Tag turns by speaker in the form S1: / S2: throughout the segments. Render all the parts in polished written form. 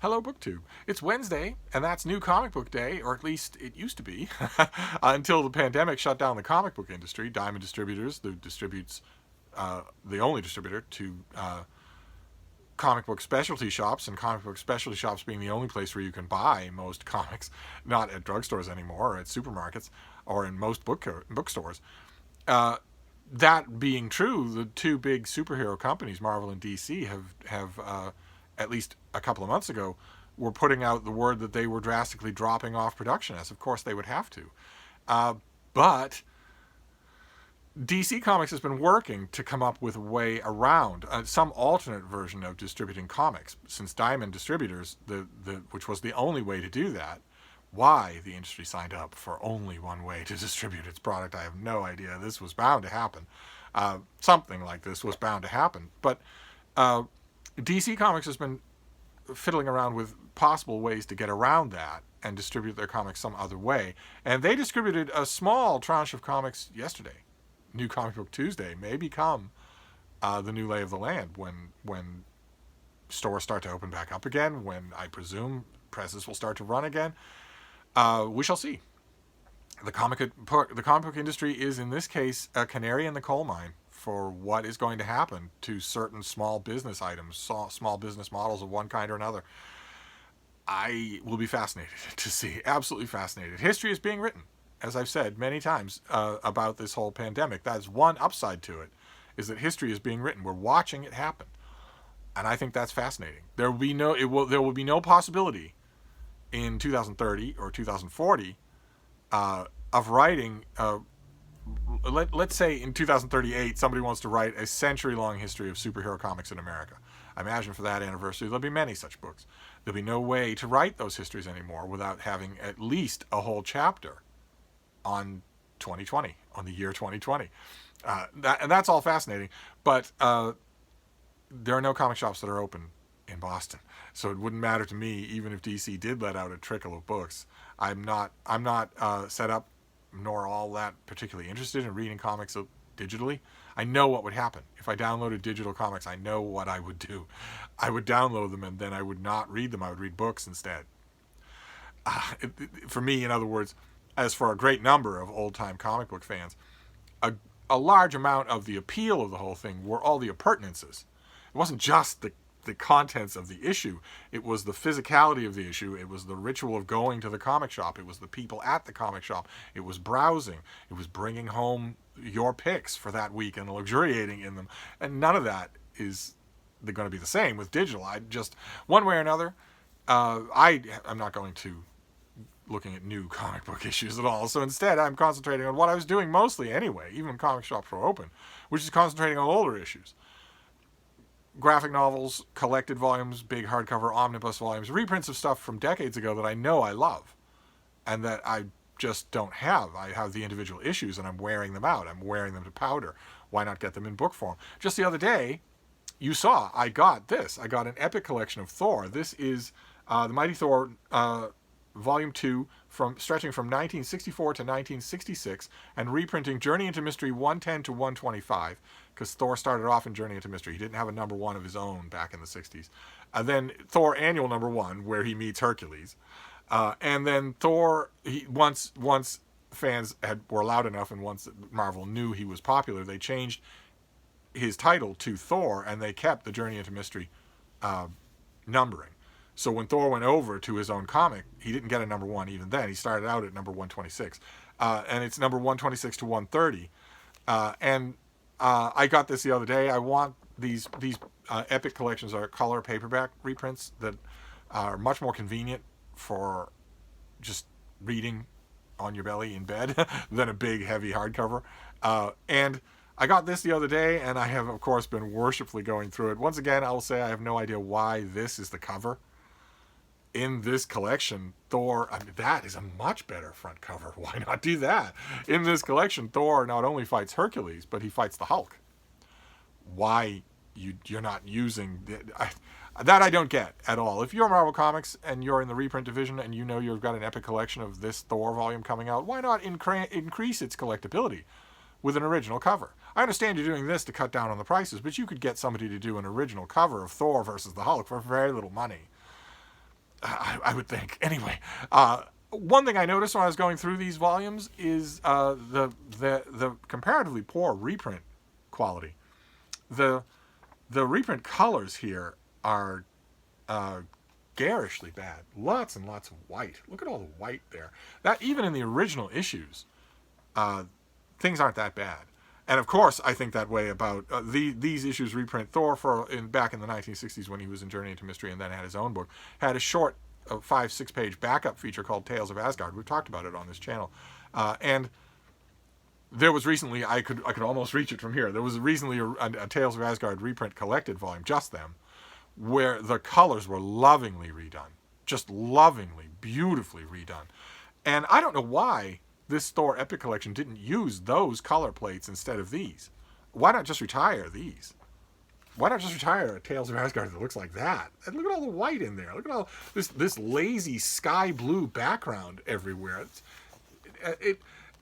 S1: Hello, BookTube. It's Wednesday, and that's New Comic Book Day, or at least it used to be, until the pandemic shut down the comic book industry. Diamond Distributors, the only distributor to comic book specialty shops, and comic book specialty shops being the only place where you can buy most comics, not at drugstores anymore, or at supermarkets, or in most bookstores. Uh, that being true, the two big superhero companies, Marvel and DC, have at least a couple of months ago, were putting out the word that they were drastically dropping off production, as of course they would have to. But DC Comics has been working to come up with a way around some alternate version of distributing comics. Since Diamond Distributors, which was the only way to do that, why the industry signed up for only one way to distribute its product, I have no idea. This was bound to happen. Something like this was bound to happen. But DC Comics has been fiddling around with possible ways to get around that and distribute their comics some other way. And they distributed a small tranche of comics yesterday. New Comic Book Tuesday may become the new lay of the land when stores start to open back up again, when I presume presses will start to run again. We shall see. The comic book industry is, in this case, a canary in the coal mine for what is going to happen to certain small business items, small business models of one kind or another. I will be fascinated to see, absolutely fascinated. History is being written, as I've said many times about this whole pandemic. That is one upside to it, is that history is being written. We're watching it happen, and I think that's fascinating. There will be no possibility in 2030 or 2040 of writing. Let's say in 2038 somebody wants to write a century-long history of superhero comics in America. I imagine for that anniversary there'll be many such books. There'll be no way to write those histories anymore without having at least a whole chapter on 2020, on the year 2020. And that's all fascinating. But there are no comic shops that are open in Boston, so it wouldn't matter to me even if DC did let out a trickle of books. I'm not set up nor all that particularly interested in reading comics digitally. I know what would happen if I downloaded digital comics. I know what I would do. I would download them and then I would not read them. I would read books instead. For me, in other words, as for a great number of old-time comic book fans, a large amount of the appeal of the whole thing were all the appurtenances. It wasn't just the contents of the issue. It was the physicality of the issue. It was the ritual of going to the comic shop. It was the people at the comic shop. It was browsing. It was bringing home your picks for that week and luxuriating in them. And none of that is going to be the same with digital. I just, one way or another, I'm not going to looking at new comic book issues at all. So instead, I'm concentrating on what I was doing mostly anyway, even when comic shops were open, which is concentrating on older issues. Graphic novels, collected volumes, big hardcover omnibus volumes, reprints of stuff from decades ago that I know I love and that I just don't have. I have the individual issues and I'm wearing them out. I'm wearing them to powder. Why not get them in book form? Just the other day, you saw I got this. I got an epic collection of Thor. This is the Mighty Thor Volume 2, stretching from 1964 to 1966, and reprinting Journey into Mystery 110 to 125, because Thor started off in Journey into Mystery. He didn't have a number one of his own back in the 60s. And then Thor Annual number 1, where he meets Hercules. And then Thor, once fans were loud enough, and once Marvel knew he was popular, they changed his title to Thor, and they kept the Journey into Mystery numbering. So when Thor went over to his own comic, he didn't get a number 1 even then. He started out at number 126. And it's number 126 to 130. And I got this the other day. I want these epic collections are color paperback reprints that are much more convenient for just reading on your belly in bed than a big, heavy hardcover. And I got this the other day, and I have, of course, been worshipfully going through it. Once again, I will say I have no idea why this is the cover. In this collection, Thor, that is a much better front cover. Why not do that? In this collection, Thor not only fights Hercules, but he fights the Hulk. Why you're not using that I don't get at all. If you're Marvel Comics and you're in the reprint division and you know you've got an epic collection of this Thor volume coming out, why not increase its collectability with an original cover? I understand you're doing this to cut down on the prices, but you could get somebody to do an original cover of Thor versus the Hulk for very little money. I would think. Anyway, one thing I noticed when I was going through these volumes is the comparatively poor reprint quality. The reprint colors here are garishly bad. Lots and lots of white. Look at all the white there. That even in the original issues, things aren't that bad. And of course, I think that way about these issues. Reprint Thor back in the 1960s when he was in Journey into Mystery and then had his own book, had a short 5-6 page backup feature called Tales of Asgard. We've talked about it on this channel, and there was recently I could almost reach it from here. There was recently a Tales of Asgard reprint collected volume, just them, where the colors were lovingly redone, just lovingly, beautifully redone. And I don't know why this Thor Epic Collection didn't use those color plates instead of these. Why not just retire these? Why not just retire a Tales of Asgard that looks like that? And look at all the white in there. Look at all this lazy sky blue background everywhere.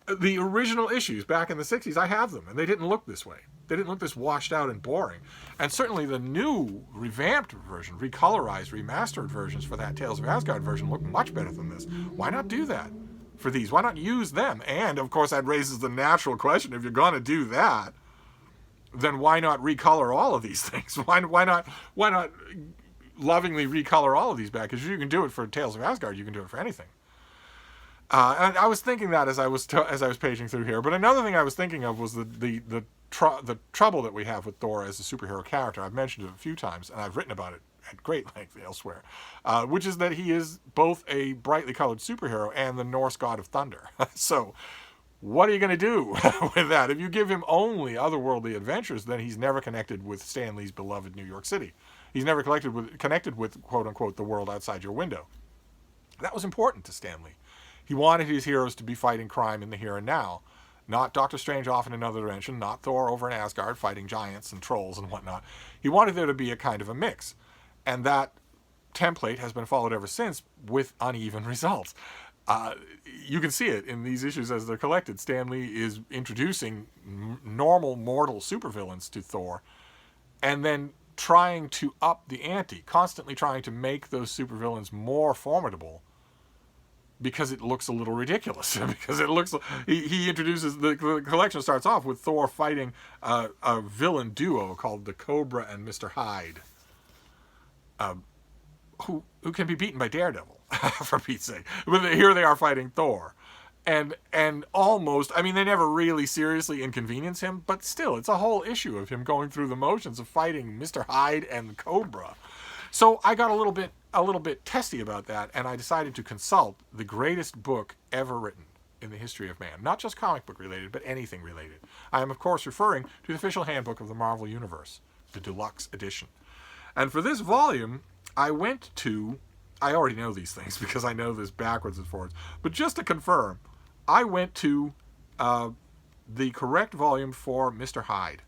S1: The original issues back in the 60s, I have them, and they didn't look this way. They didn't look this washed out and boring. And certainly the new revamped version, recolorized, remastered versions for that Tales of Asgard version look much better than this. Why not do that for these? Why not use them? And, of course, that raises the natural question, if you're going to do that, then why not recolor all of these things? Why not lovingly recolor all of these back? Because you can do it for Tales of Asgard, you can do it for anything. And I was thinking that as I was paging through here. But another thing I was thinking of was the trouble that we have with Thor as a superhero character. I've mentioned it a few times, and I've written about it at great length elsewhere, which is that he is both a brightly colored superhero and the Norse god of thunder. So what are you going to do with that? If you give him only otherworldly adventures, then he's never connected with Stan Lee's beloved New York City. He's never connected with quote-unquote, the world outside your window. That was important to Stan Lee. He wanted his heroes to be fighting crime in the here and now, not Doctor Strange off in another dimension, not Thor over in Asgard fighting giants and trolls and whatnot. He wanted there to be a kind of a mix. And that template has been followed ever since with uneven results. You can see it in these issues as they're collected. Stan Lee is introducing normal mortal supervillains to Thor and then trying to up the ante, constantly trying to make those supervillains more formidable, because it looks a little ridiculous. Because it looks, he introduces, the collection starts off with Thor fighting a villain duo called the Cobra and Mr. Hyde, who can be beaten by Daredevil, for Pete's sake. But here they are fighting Thor. And almost, I mean, they never really seriously inconvenience him, but still, it's a whole issue of him going through the motions of fighting Mr. Hyde and Cobra. So I got a little bit testy about that, and I decided to consult the greatest book ever written in the history of man. Not just comic book related, but anything related. I am, of course, referring to the official handbook of the Marvel Universe, the deluxe edition. And for this volume, I already know these things because I know this backwards and forwards, but just to confirm, I went to the correct volume for Mr. Hyde.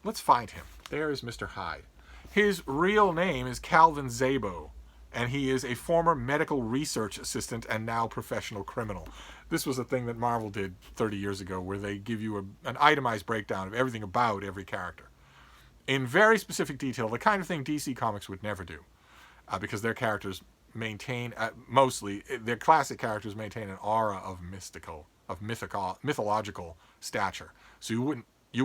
S1: Let's find him. There is Mr. Hyde. His real name is Calvin Szabo, and he is a former medical research assistant and now professional criminal. This was a thing that Marvel did 30 years ago, where they give you an itemized breakdown of everything about every character in very specific detail, the kind of thing DC Comics would never do, because their characters maintain, mostly, their classic characters maintain an aura of mythological stature. So you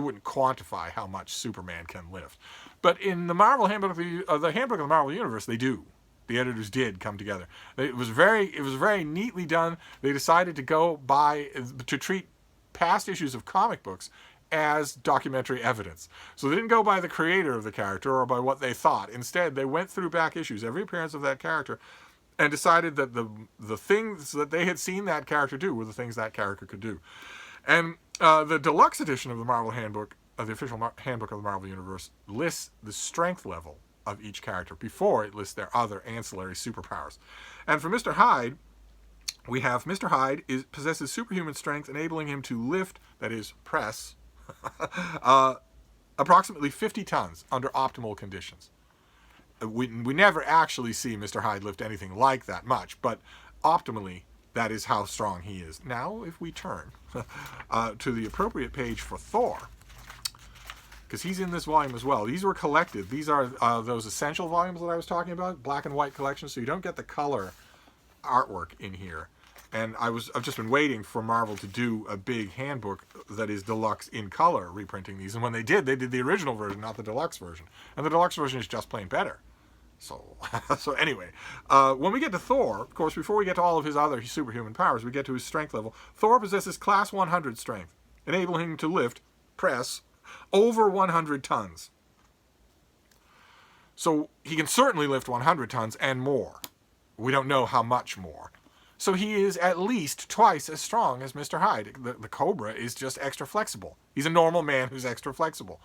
S1: wouldn't quantify how much Superman can lift. But in the Marvel handbook, the handbook of the Marvel Universe, they do. The editors did come together. It was very neatly done. They decided to treat past issues of comic books as documentary evidence. So they didn't go by the creator of the character or by what they thought. Instead, they went through back issues, every appearance of that character, and decided that the things that they had seen that character do were the things that character could do. And the deluxe edition of the Marvel Handbook, the official handbook of the Marvel Universe, lists the strength level of each character before it lists their other ancillary superpowers. And for Mr. Hyde, we have Mr. Hyde possesses superhuman strength, enabling him to lift, that is, press, approximately 50 tons under optimal conditions. We never actually see Mr. Hyde lift anything like that much, but optimally, that is how strong he is. Now, if we turn to the appropriate page for Thor, because he's in this volume as well. These were collected. These are those essential volumes that I was talking about, black and white collection, so you don't get the color artwork in here. And I've just been waiting for Marvel to do a big handbook that is deluxe in color, reprinting these. And when they did the original version, not the deluxe version. And the deluxe version is just plain better. So anyway, when we get to Thor, of course, before we get to all of his other superhuman powers, we get to his strength level. Thor possesses class 100 strength, enabling him to lift, press, over 100 tons. So he can certainly lift 100 tons and more. We don't know how much more. So he is at least twice as strong as Mr. Hyde. The Cobra is just extra flexible. He's a normal man who's extra flexible.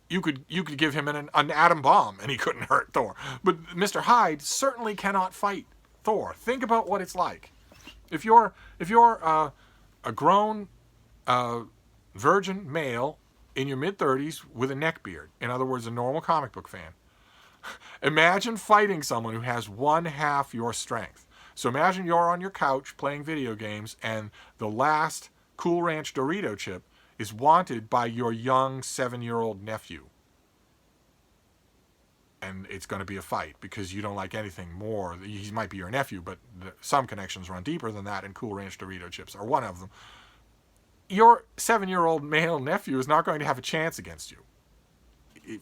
S1: You could give him an atom bomb and he couldn't hurt Thor. But Mr. Hyde certainly cannot fight Thor. Think about what it's like. If you're a grown virgin male in your mid-30s with a neckbeard, in other words, a normal comic book fan, imagine fighting someone who has one half your strength. So imagine you're on your couch playing video games and the last Cool Ranch Dorito chip is wanted by your young 7-year-old nephew. And it's going to be a fight because you don't like anything more. He might be your nephew, but some connections run deeper than that, and Cool Ranch Dorito chips are one of them. Your 7-year-old male nephew is not going to have a chance against you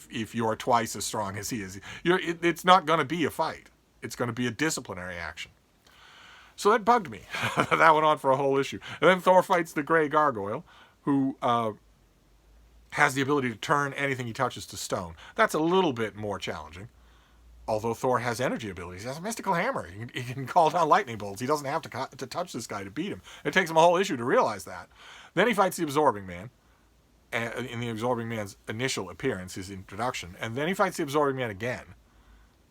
S1: if you're twice as strong as he is. It's not going to be a fight. It's going to be a disciplinary action. So that bugged me. That went on for a whole issue. And then Thor fights the Grey Gargoyle, who has the ability to turn anything he touches to stone. That's a little bit more challenging. Although Thor has energy abilities. He has a mystical hammer. He can call down lightning bolts. He doesn't have to touch this guy to beat him. It takes him a whole issue to realize that. Then he fights the Absorbing Man in the Absorbing Man's initial appearance, his introduction. And then he fights the Absorbing Man again.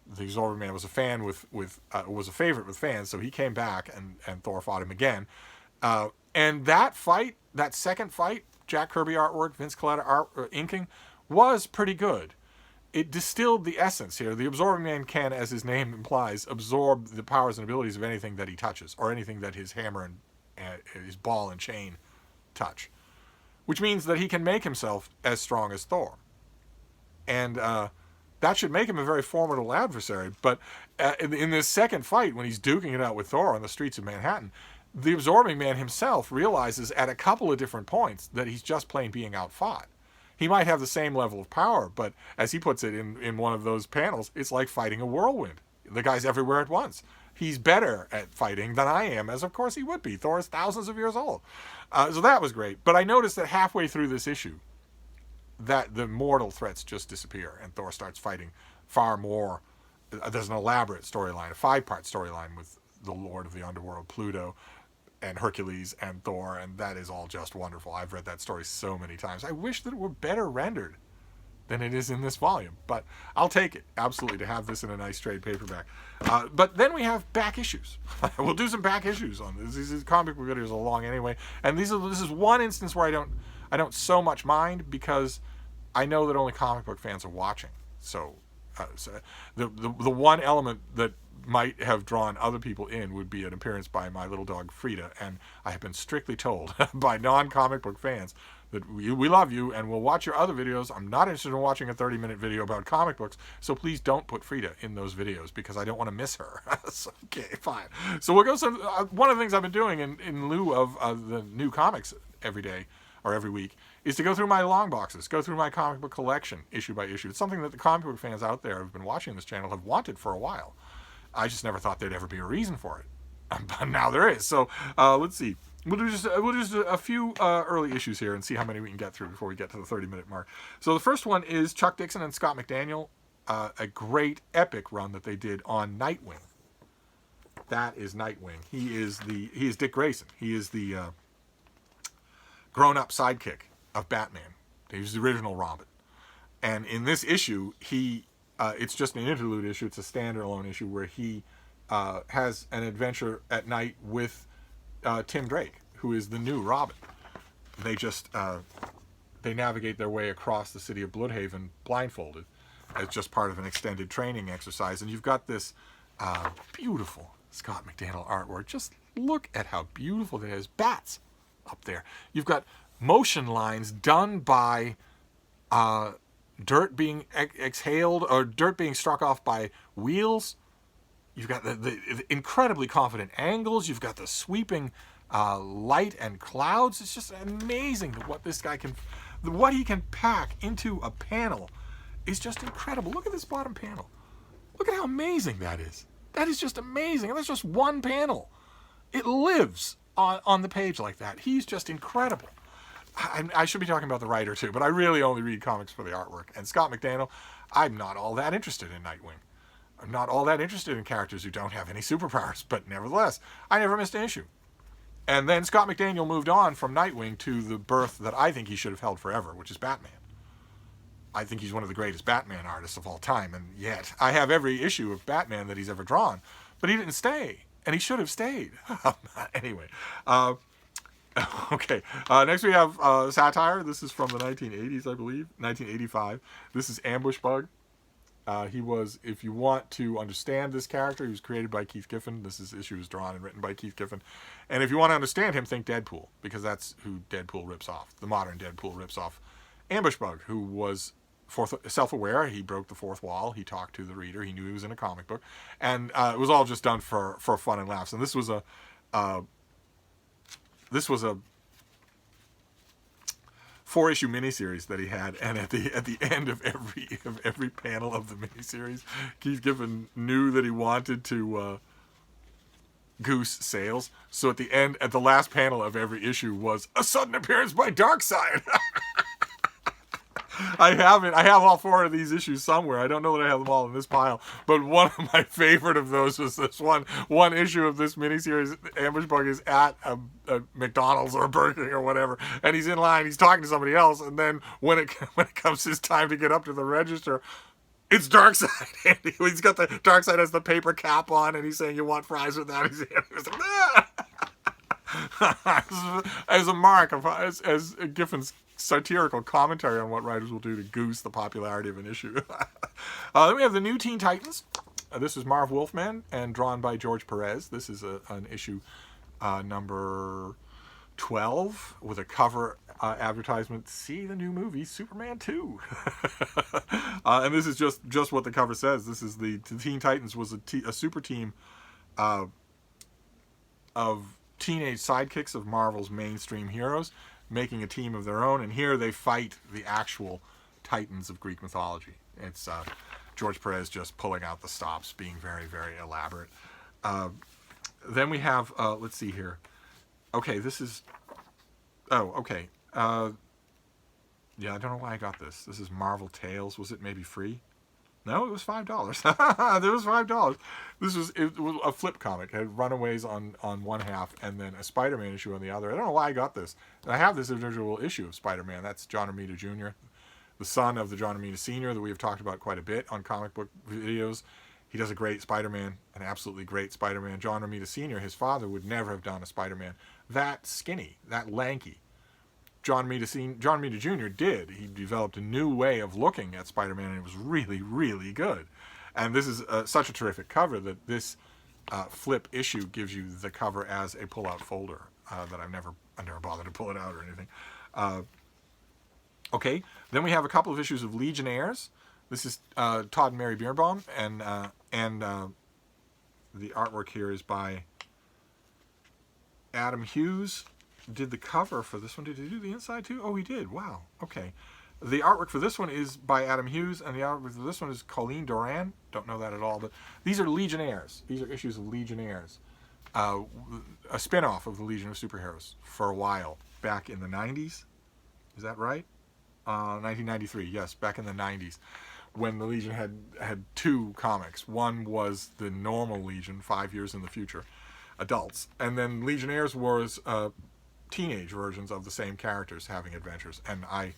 S1: The Absorbing Man was a fan was a favorite with fans, so he came back and Thor fought him again. And that fight, that second fight, Jack Kirby artwork, Vince Colletta inking, was pretty good. It distilled the essence here. The Absorbing Man can, as his name implies, absorb the powers and abilities of anything that he touches, or anything that his hammer and his ball and chain touch. Which means that he can make himself as strong as Thor. And that should make him a very formidable adversary. But in this second fight, when he's duking it out with Thor on the streets of Manhattan, the Absorbing Man himself realizes at a couple of different points that he's just plain being outfought. He might have the same level of power, but as he puts it in one of those panels, it's like fighting a whirlwind. The guy's everywhere at once. He's better at fighting than I am, as of course he would be. Thor is thousands of years old. So that was great. But I noticed that halfway through this issue, that the mortal threats just disappear, and Thor starts fighting far more. There's an elaborate storyline, a 5-part storyline with the Lord of the Underworld, Pluto, and Hercules and Thor, and that is all just wonderful. I've read that story so many times. I wish that it were better rendered than it is in this volume, but I'll take it, absolutely, to have this in a nice trade paperback. But then we have back issues. We'll do some back issues on this. These comic book videos are long anyway, and this is one instance where I don't so much mind, because I know that only comic book fans are watching. So the one element that might have drawn other people in would be an appearance by my little dog Frida, and I have been strictly told by non-comic book fans that we love you and we'll watch your other videos. I'm not interested in watching a 30-minute video about comic books, so please don't put Frida in those videos because I don't want to miss her. So, okay, fine. So we'll go. One of the things I've been doing in lieu of the new comics every day or every week is to go through my long boxes, go through my comic book collection issue by issue. It's something that the comic book fans out there who've been watching this channel have wanted for a while. I just never thought there'd ever be a reason for it. But now there is. So let's see. We'll do just a few early issues here and see how many we can get through before we get to the 30-minute mark. So the first one is Chuck Dixon and Scott McDaniel, a great epic run that they did on Nightwing. That is Nightwing. He is Dick Grayson. He is the grown-up sidekick of Batman. He was the original Robin. And in this issue, it's just an interlude issue. It's a standalone issue where he has an adventure at night with Tim Drake, who is the new Robin. They just they navigate their way across the city of Bloodhaven blindfolded as just part of an extended training exercise. And you've got this beautiful Scott McDaniel artwork. Just look at how beautiful it is. Bats up there. You've got motion lines done by dirt being exhaled or dirt being struck off by wheels. You've got the incredibly confident angles. You've got the sweeping light and clouds. It's just amazing what this guy can, what he can pack into a panel is just incredible. Look at this bottom panel. Look at how amazing that is. That is just amazing. And that's just one panel. It lives on the page like that. He's just incredible. I should be talking about the writer too, but I really only read comics for the artwork. And Scott McDaniel, I'm not all that interested in Nightwing. I'm not all that interested in characters who don't have any superpowers, but nevertheless, I never missed an issue. And then Scott McDaniel moved on from Nightwing to the berth that I think he should have held forever, which is Batman. I think he's one of the greatest Batman artists of all time, and yet I have every issue of Batman that he's ever drawn, but he didn't stay, and he should have stayed. Anyway, okay. Next we have satire. This is from the 1980s, I believe, 1985. This is Ambush Bug. He was, if you want to understand this character, he was created by Keith Giffen. This issue was drawn and written by Keith Giffen. And if you want to understand him, think Deadpool, because that's who Deadpool rips off. The modern Deadpool rips off Ambush Bug, who was self-aware. He broke the fourth wall. He talked to the reader. He knew he was in a comic book. And it was all just done for fun and laughs. And this was a 4-issue miniseries that he had, and at the end of every panel of the miniseries, Keith Giffen knew that he wanted to goose sales. So at the last panel of every issue was a sudden appearance by Darkseid. I have all 4 of these issues somewhere. I don't know that I have them all in this pile, but one of my favorite of those was this one issue of this miniseries. Ambush Bug is at a McDonald's or a Burger King or whatever, and he's in line. He's talking to somebody else, and then when it comes his time to get up to the register, it's Darkseid. And he's got the Darkseid has the paper cap on, and he's saying, "You want fries with that?" He's like, ah! As a mark of as Giffen's satirical commentary on what writers will do to goose the popularity of an issue. Then we have the New Teen Titans. This is Marv Wolfman and drawn by George Perez. This is an issue number 12 with a cover advertisement. See the new movie Superman 2. And this is just what the cover says. This is the Teen Titans was a super team of teenage sidekicks of Marvel's mainstream heroes, making a team of their own, and here they fight the actual titans of Greek mythology. It's George Perez just pulling out the stops, being very, very elaborate. Then we have, let's see here. Okay, this is, okay. Yeah, I don't know why I got this. This is Marvel Tales. Was it maybe free? No, it was $5. There was $5. It was a flip comic. It had Runaways on one half and then a Spider-Man issue on the other. I don't know why I got this. And I have this individual issue of Spider-Man. That's John Romita Jr., the son of the John Romita Sr. that we have talked about quite a bit on comic book videos. He does a great Spider-Man, an absolutely great Spider-Man. John Romita Sr., his father, would never have done a Spider-Man that skinny, that lanky. John Romita Jr. did. He developed a new way of looking at Spider-Man, and it was really, really good. And this is such a terrific cover that this flip issue gives you the cover as a pull-out folder that I never bothered to pull it out or anything. Okay, then we have a couple of issues of Legionnaires. This is Todd and Mary Birnbaum, and the artwork here is by Adam Hughes. Did the cover for this one. Did he do the inside too? Oh, he did. Wow. Okay. The artwork for this one is by Adam Hughes, and the artwork for this one is Colleen Doran. Don't know that at all, but these are Legionnaires. These are issues of Legionnaires. A spin-off of the Legion of Superheroes for a while, back in the 90s. Is that right? 1993, yes, back in the 90s, when the Legion had 2 comics. One was the normal Legion, 5 years in the future, adults, and then Legionnaires was teenage versions of the same characters having adventures, and I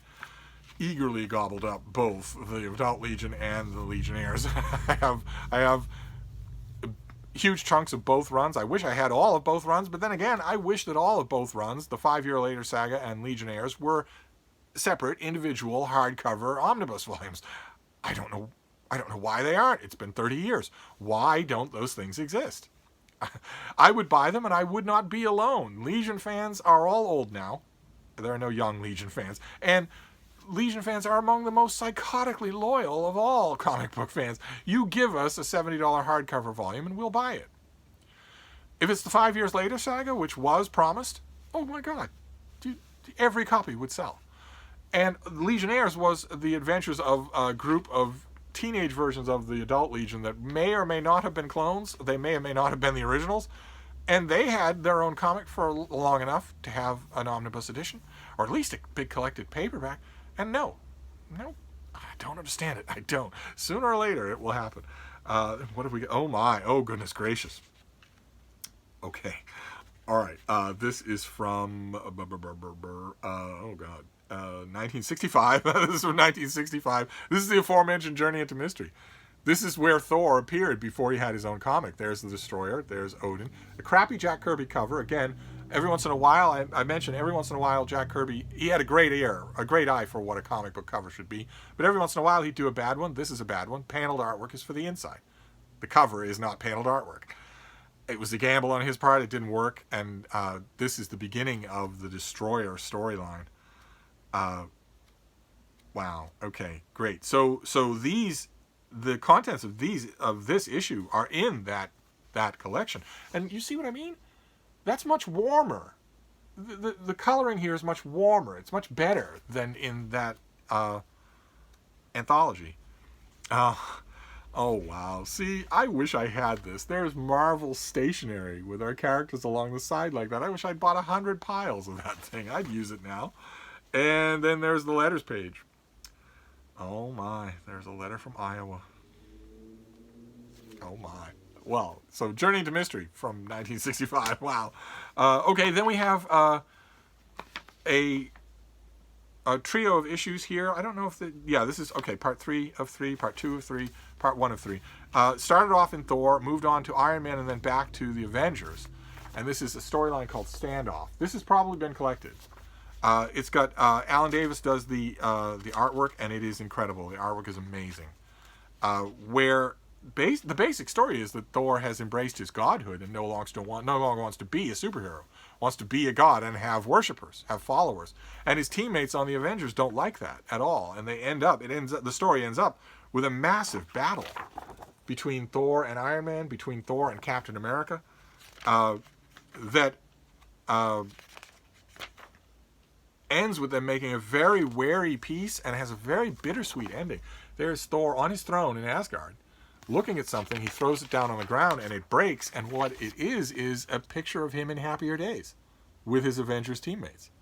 S1: eagerly gobbled up both the Adult Legion and the Legionnaires. I have huge chunks of both runs. I wish I had all of both runs, but then again, I wish that all of both runs, the 5 Year Later Saga and Legionnaires, were separate, individual, hardcover omnibus volumes. I don't know why they aren't. It's been 30 years. Why don't those things exist? I would buy them, and I would not be alone. Legion fans are all old now. There are no young Legion fans. And Legion fans are among the most psychotically loyal of all comic book fans. You give us a $70 hardcover volume and we'll buy it. If it's the 5 years later saga, which was promised, oh my god, every copy would sell. And Legionnaires was the adventures of a group of teenage versions of the adult Legion that may or may not have been clones. They may or may not have been the originals. And they had their own comic for long enough to have an omnibus edition, or at least a big collected paperback. And no, I don't understand it. I don't. Sooner or later, it will happen. What have we got? Oh my, oh goodness gracious. Okay. All right. This is from, oh god, 1965. This is from 1965. This is the aforementioned Journey into Mystery. This is where Thor appeared before he had his own comic. There's the Destroyer. There's Odin. A crappy Jack Kirby cover. Again, every once in a while, I mentioned every once in a while Jack Kirby, he had a great eye for what a comic book cover should be. But every once in a while he'd do a bad one. This is a bad one. Paneled artwork is for the inside. The cover is not paneled artwork. It was a gamble on his part. It didn't work. And this is the beginning of the Destroyer storyline. Wow. Okay. Great. So the contents of this issue are in that collection, and you see what I mean? That's much warmer. The coloring here is much warmer. It's much better than in that anthology. Oh wow! See, I wish I had this. There's Marvel stationery with our characters along the side like that. I wish I'd bought 100 piles of that thing. I'd use it now. And then there's the letters page. Oh my, there's a letter from Iowa. Oh my. Well, so Journey into Mystery from 1965. Wow. Okay, then we have a trio of issues here. I don't know if this is, okay, part 3 of 3, part 2 of 3, part 1 of 3. Started off in Thor, moved on to Iron Man, and then back to the Avengers. And this is a storyline called Standoff. This has probably been collected. It's got Alan Davis does the artwork, and it is incredible. The artwork is amazing. The basic story is that Thor has embraced his godhood and no longer wants to be a superhero. Wants to be a god and have worshippers, have followers. And his teammates on the Avengers don't like that at all. And the story ends up with a massive battle between Thor and Iron Man, between Thor and Captain America, that ends with them making a very wary peace and has a very bittersweet ending. There's Thor on his throne in Asgard, looking at something. He throws it down on the ground and it breaks, and what it is a picture of him in happier days with his Avengers teammates.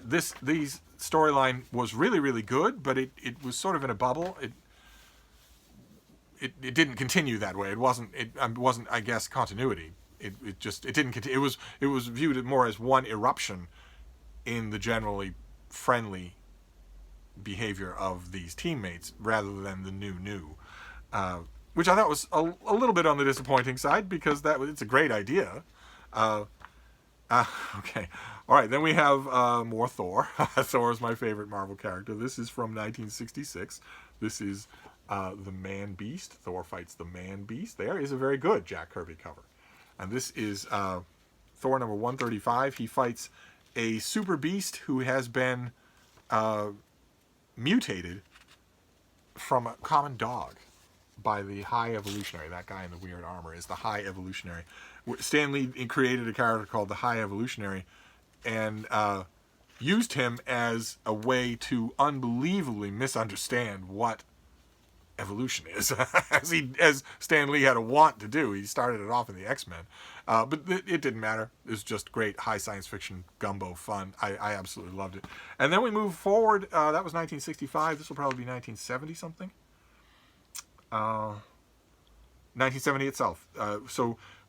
S1: This storyline was really, really good, but it was sort of in a bubble. It didn't continue that way. It wasn't I guess, continuity. It didn't continue. It was viewed more as one eruption in the generally friendly behavior of these teammates rather than the new, which I thought was a little bit on the disappointing side, because it's a great idea. Okay, all right. Then we have more Thor. Thor is my favorite Marvel character. This is from 1966. This is the Man Beast. Thor fights the Man Beast. There is a very good Jack Kirby cover, and this is Thor number 135. He fights a super beast who has been mutated from a common dog by the High Evolutionary. That guy in the weird armor is the High Evolutionary. Stan Lee created a character called the High Evolutionary and used him as a way to unbelievably misunderstand what evolution is, as Stan Lee had a want to do. He started it off in the X-Men, but it didn't matter. It was just great high science fiction gumbo fun. I absolutely loved it. And then we move forward. That was 1965. This will probably be 1970 something. 1970 itself.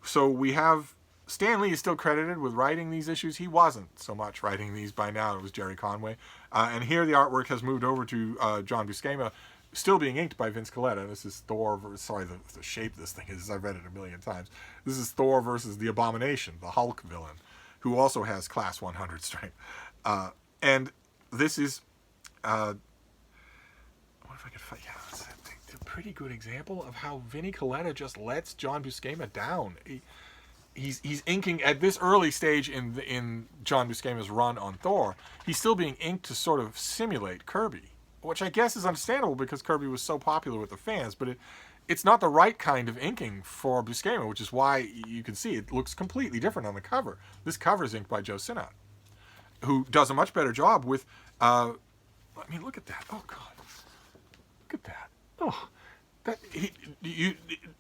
S1: So we have Stan Lee is still credited with writing these issues. He wasn't so much writing these by now. It was Jerry Conway. And here the artwork has moved over to John Buscema, still being inked by Vince Colletta. This is Thor. Sorry, the shape of this thing is. I've read it a million times. This is Thor versus the Abomination, the Hulk villain, who also has Class 100 strength. And this is, what if I could find? Yeah, it's a pretty good example of how Vinny Colletta just lets John Buscema down. he's inking at this early stage in John Buscema's run on Thor. He's still being inked to sort of simulate Kirby, which I guess is understandable because Kirby was so popular with the fans. But it's not the right kind of inking for Buscema, which is why you can see it looks completely different on the cover. This cover is inked by Joe Sinnott, who does a much better job with. I mean, look at that! Oh God, look at that! Oh.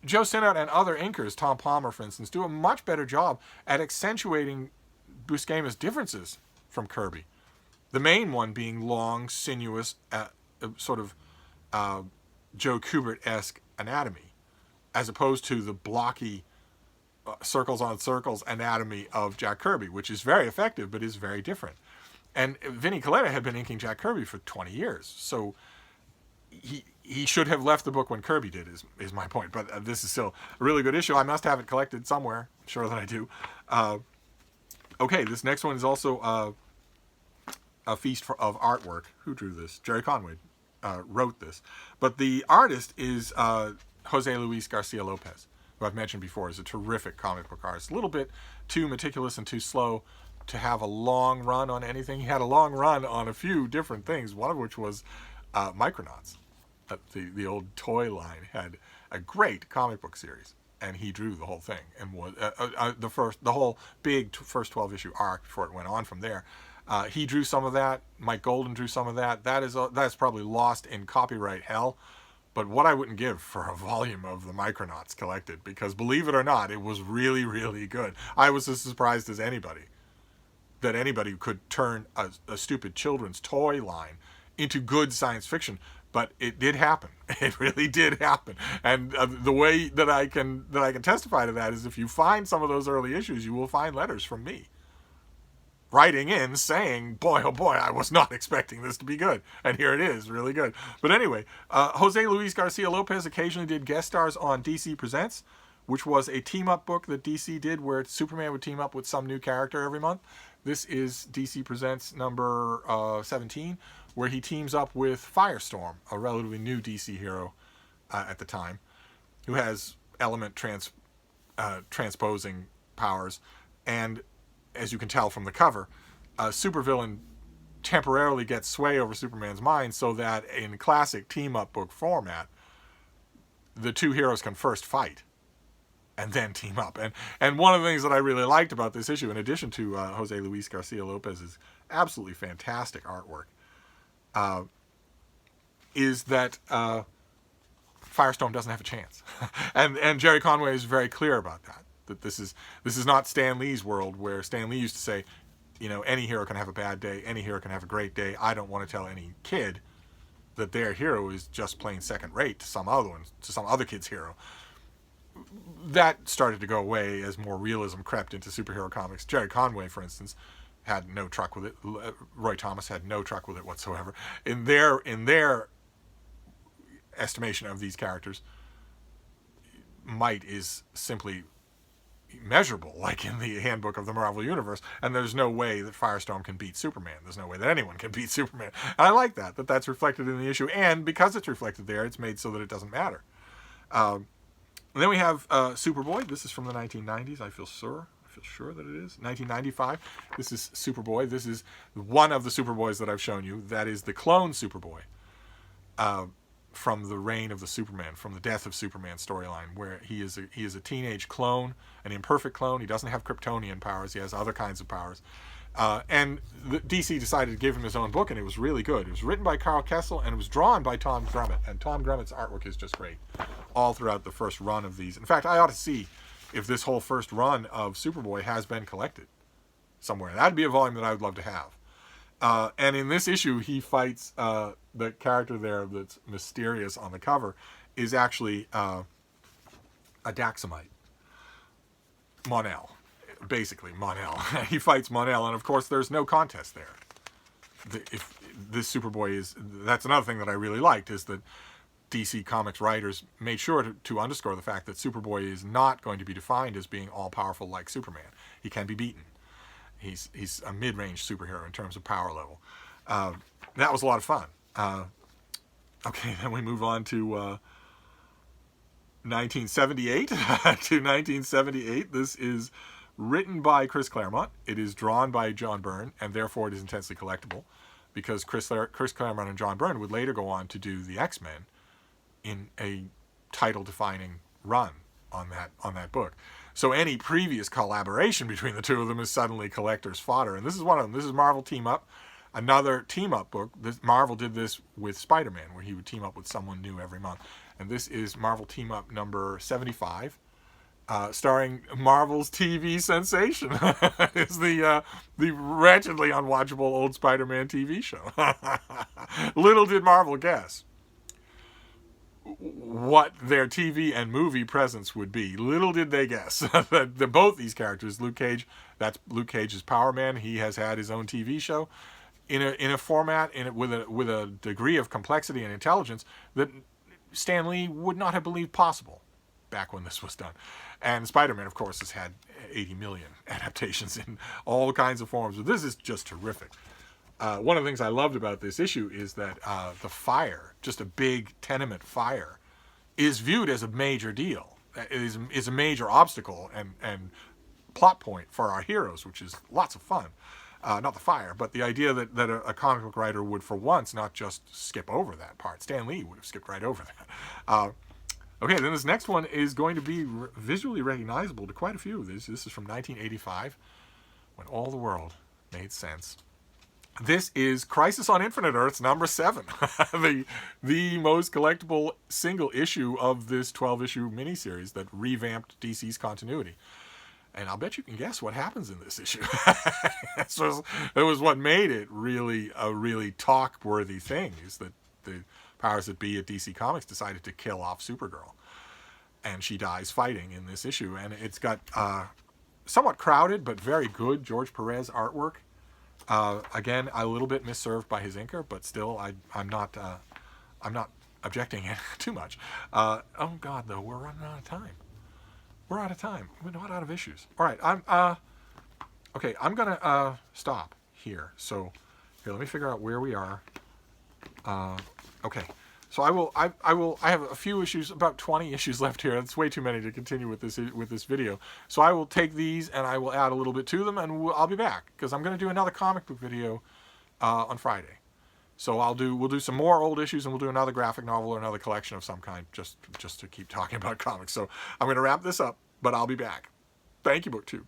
S1: Joe Sinnott and other inkers, Tom Palmer, for instance, do a much better job at accentuating Buscema's differences from Kirby. The main one being long, sinuous, sort of Joe Kubert-esque anatomy, as opposed to the blocky circles on circles anatomy of Jack Kirby, which is very effective but is very different. And Vinnie Coletta had been inking Jack Kirby for 20 years, so he should have left the book when Kirby did, is my point. But this is still a really good issue. I must have it collected somewhere. I'm sure that I do. Okay, this next one is also a feast of artwork. Who drew this? Jerry Conway wrote this. But the artist is Jose Luis Garcia Lopez, who I've mentioned before is a terrific comic book artist. A little bit too meticulous and too slow to have a long run on anything. He had a long run on a few different things, one of which was Micronauts. The old toy line had a great comic book series, and he drew the whole thing and was the whole big first 12 issue arc before it went on from there. He drew some of that. Mike Golden drew some of that. That's probably lost in copyright hell. But what I wouldn't give for a volume of the Micronauts collected, because believe it or not, it was really, really good. I was as surprised as anybody that anybody could turn a stupid children's toy line into good science fiction. But it did happen. It really did happen. And the way that I can testify to that is if you find some of those early issues, you will find letters from me writing in saying, boy, oh boy, I was not expecting this to be good. And here it is, really good. But anyway, Jose Luis Garcia Lopez occasionally did guest stars on DC Presents, which was a team-up book that DC did where Superman would team up with some new character every month. This is DC Presents number 17, where he teams up with Firestorm, a relatively new DC hero at the time, who has element transposing powers. And as you can tell from the cover, a supervillain temporarily gets sway over Superman's mind so that in classic team-up book format, the two heroes can first fight and then team up. And one of the things that I really liked about this issue, in addition to Jose Luis Garcia Lopez's absolutely fantastic artwork, is that Firestorm doesn't have a chance. and Jerry Conway is very clear about that. That this is not Stan Lee's world, where Stan Lee used to say, you know, any hero can have a bad day, any hero can have a great day. I don't want to tell any kid that their hero is just plain second rate to some other kid's hero. That started to go away as more realism crept into superhero comics. Jerry Conway, for instance, had no truck with it. Roy Thomas had no truck with it whatsoever. In their estimation of these characters, might is simply measurable, like in the handbook of the Marvel Universe, and there's no way that Firestorm can beat Superman. There's no way that anyone can beat Superman. And I like that's reflected in the issue, and because it's reflected there, it's made so that it doesn't matter. And then we have Superboy. This is from the 1990s, I feel sure that it is. 1995. This is Superboy. This is one of the Superboys that I've shown you. That is the clone Superboy from the reign of the Superman, from the Death of Superman storyline, where he is a teenage clone, an imperfect clone. He doesn't have Kryptonian powers. He has other kinds of powers. And the DC decided to give him his own book, and it was really good. It was written by Carl Kessel, and it was drawn by Tom Grummett. And Tom Grummett's artwork is just great all throughout the first run of these. In fact, I ought to see if this whole first run of Superboy has been collected somewhere. That'd be a volume that I would love to have. And in this issue, he fights the character there that's mysterious on the cover is actually a Daxamite. Mon-El. Basically, Mon-El. He fights Mon-El, and of course, there's no contest there. If this Superboy is... That's another thing that I really liked, is that DC Comics writers made sure to underscore the fact that Superboy is not going to be defined as being all-powerful like Superman. He can be beaten. He's a mid-range superhero in terms of power level. That was a lot of fun. Okay, then we move on to 1978 to 1978. This is written by Chris Claremont. It is drawn by John Byrne, and therefore it is intensely collectible, because Chris Claremont and John Byrne would later go on to do the X-Men in a title-defining run on that book. So any previous collaboration between the two of them is suddenly collector's fodder. And this is one of them. This is Marvel Team Up, another team-up book. Marvel did this with Spider-Man, where he would team up with someone new every month. And this is Marvel Team Up number 75, starring Marvel's TV sensation. It's the wretchedly unwatchable old Spider-Man TV show. Little did Marvel guess what their TV and movie presence would be. Little did they guess that both these characters, Luke Cage, that's Luke Cage's Power Man. He has had his own TV show in a format with a degree of complexity and intelligence that Stan Lee would not have believed possible back when this was done. And Spider-Man, of course, has had 80 million adaptations in all kinds of forms, but this is just terrific. One of the things I loved about this issue is that the fire, just a big tenement fire, is viewed as a major deal. It is a major obstacle and plot point for our heroes, which is lots of fun. Not the fire, but the idea that a comic book writer would, for once, not just skip over that part. Stan Lee would have skipped right over that. Okay, then this next one is going to be visually recognizable to quite a few. This is from 1985, when all the world made sense. This is Crisis on Infinite Earths number 7, the most collectible single issue of this 12-issue miniseries that revamped DC's continuity. And I'll bet you can guess what happens in this issue. It was what made it really a really talk-worthy thing, is that the powers that be at DC Comics decided to kill off Supergirl. And she dies fighting in this issue. And it's got somewhat crowded but very good George Perez artwork. Again, a little bit misserved by his inker, but still, I'm not objecting too much. Oh God, though, we're running out of time. We're out of time. We're not out of issues. All right, okay. I'm gonna stop here. So here, let me figure out where we are. Okay. So I have a few issues, about 20 issues left here. That's way too many to continue with this video. So I will take these and I will add a little bit to them, and I'll be back because I'm going to do another comic book video on Friday. So we'll do some more old issues, and we'll do another graphic novel or another collection of some kind, just to keep talking about comics. So I'm going to wrap this up, but I'll be back. Thank you, BookTube.